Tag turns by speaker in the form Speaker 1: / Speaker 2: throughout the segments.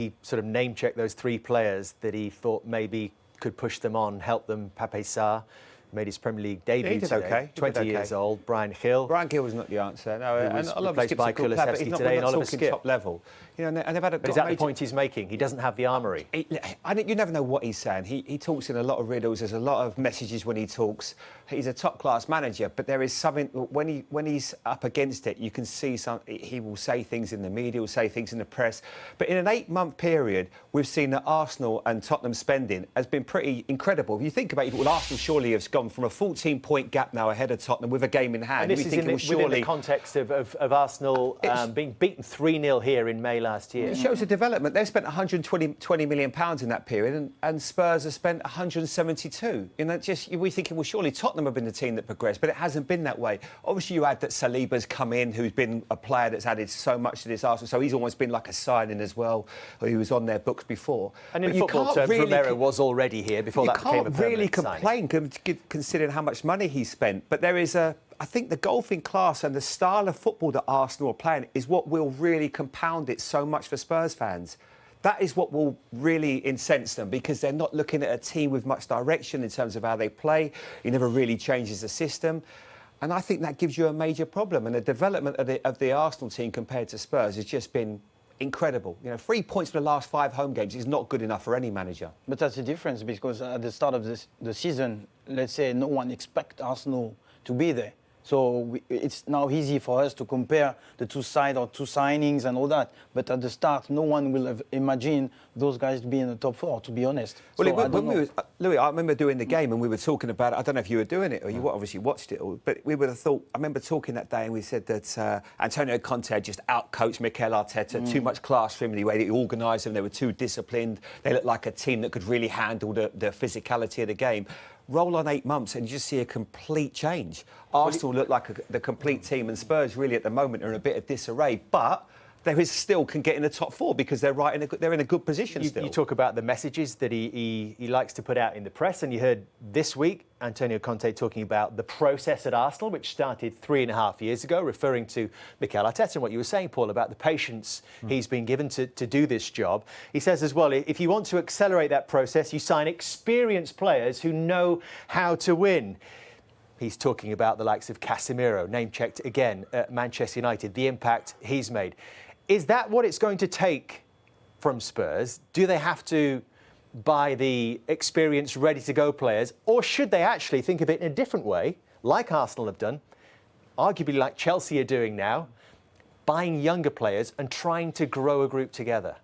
Speaker 1: He sort of name-checked those three players that he thought maybe could push them on, help them. Pape Sarr made his Premier League debut today.
Speaker 2: Okay.
Speaker 1: 20 years old. Brian Hill.
Speaker 2: Brian Hill was not the answer. No,
Speaker 1: and a lot of skips by Kulusevski today, and Oliver Skip.
Speaker 2: Top level. You know, and they've had a.
Speaker 1: But is that the point he's making? He doesn't have the armoury.
Speaker 2: You never know what he's saying. He talks in a lot of riddles. There's a lot of messages when he talks. He's a top-class manager, but there is something when he's up against it. You can see some. He will say things in the media, will say things in the press. But in an 8-month period, we've seen that Arsenal and Tottenham spending has been pretty incredible. If you think about it, well, Arsenal surely have gone from a 14-point gap now ahead of Tottenham with a game in hand.
Speaker 1: And this is within the context of Arsenal being beaten 3-0 here in May last year.
Speaker 2: It shows a development. They've spent £120 million in that period, and Spurs have spent 172. You know, we're thinking, well, surely Tottenham have been the team that progressed, but it hasn't been that way. Obviously, you add that Saliba's come in, who's been a player that's added so much to this Arsenal, so he's almost been like a signing as well. He was on their books before.
Speaker 1: And in football terms, Romero was already here before that became a permanent signing.
Speaker 2: You can't really complain considering how much money he spent, but there is I think the golfing class and the style of football that Arsenal are playing is what will really compound it so much for Spurs fans. That is what will really incense them, because they're not looking at a team with much direction in terms of how they play. He never really changes the system. And I think that gives you a major problem. And the development of the Arsenal team compared to Spurs has just been incredible. You know, 3 points for the last 5 home games is not good enough for any manager.
Speaker 3: But that's the difference, because at the start of the season, let's say no one expects Arsenal to be there. So it's now easy for us to compare the two sides or two signings and all that. But at the start, no one will have imagined those guys to be in the top 4, to be honest.
Speaker 2: Well, Louis, I remember doing the game and we were talking about it. I don't know if you were doing it or you obviously watched it, but we would have thought. I remember talking that day and we said that Antonio Conte had just outcoached Mikel Arteta. Too much class for him in the way that he organised them. They were too disciplined. They looked like a team that could really handle the physicality of the game. Roll on 8 months and you just see a complete change. Arsenal look like the complete team, and Spurs really at the moment are in a bit of disarray. But they still can get in the top 4 because they're they're in a good position still.
Speaker 1: You talk about the messages that he likes to put out in the press, and you heard this week Antonio Conte talking about the process at Arsenal, which started 3.5 years ago, referring to Mikel Arteta and what you were saying, Paul, about the patience he's been given to do this job. He says as well, if you want to accelerate that process, you sign experienced players who know how to win. He's talking about the likes of Casemiro, name-checked again at Manchester United, the impact he's made. Is that what it's going to take from Spurs? Do they have to buy the experienced, ready-to-go players, or should they actually think of it in a different way, like Arsenal have done, arguably like Chelsea are doing now, buying younger players and trying to grow a group together?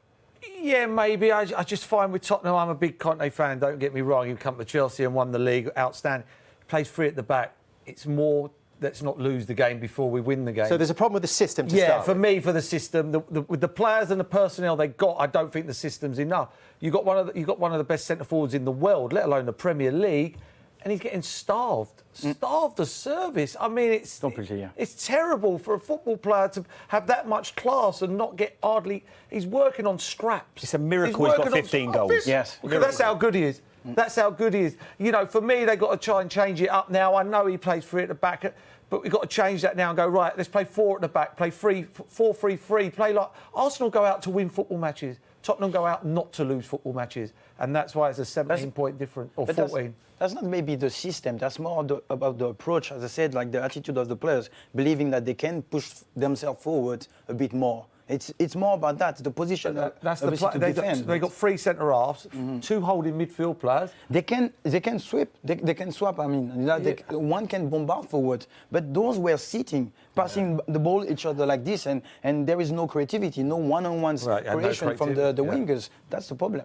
Speaker 4: Yeah, maybe. I just find with Tottenham, I'm a big Conte fan, don't get me wrong. He come to Chelsea and won the league, outstanding. Plays free at the back. It's more, let's not lose the game before we win the game.
Speaker 1: So there's a problem with the system to start
Speaker 4: Yeah, for me, for the system, with the players and the personnel they got, I don't think the system's enough. You got one of the best centre forwards in the world, let alone the Premier League, and he's getting starved of service. I mean, it's terrible for a football player to have that much class and not get hardly. He's working on scraps.
Speaker 2: It's a miracle he's got 15 goals.
Speaker 3: Yes,
Speaker 4: that's how good he is. That's how good he is. You know, for me, they've got to try and change it up now. I know he plays 3 at the back, but we've got to change that now and go, right, let's play 4 at the back, play 4-3-3, play like... Arsenal go out to win football matches. Tottenham go out not to lose football matches. And that's why it's a 17-point difference, or 14.
Speaker 3: That's not maybe the system. That's more about the approach, as I said, like the attitude of the players, believing that they can push themselves forward a bit more. It's more about that, the position.
Speaker 4: That's the play. They got 3 centre halves, 2 holding midfield players.
Speaker 3: They can sweep. They can swap. I mean, one can bombard forward, but those were sitting, passing the ball each other like this, and there is no creativity, no one-on-one creation from the wingers. That's the problem.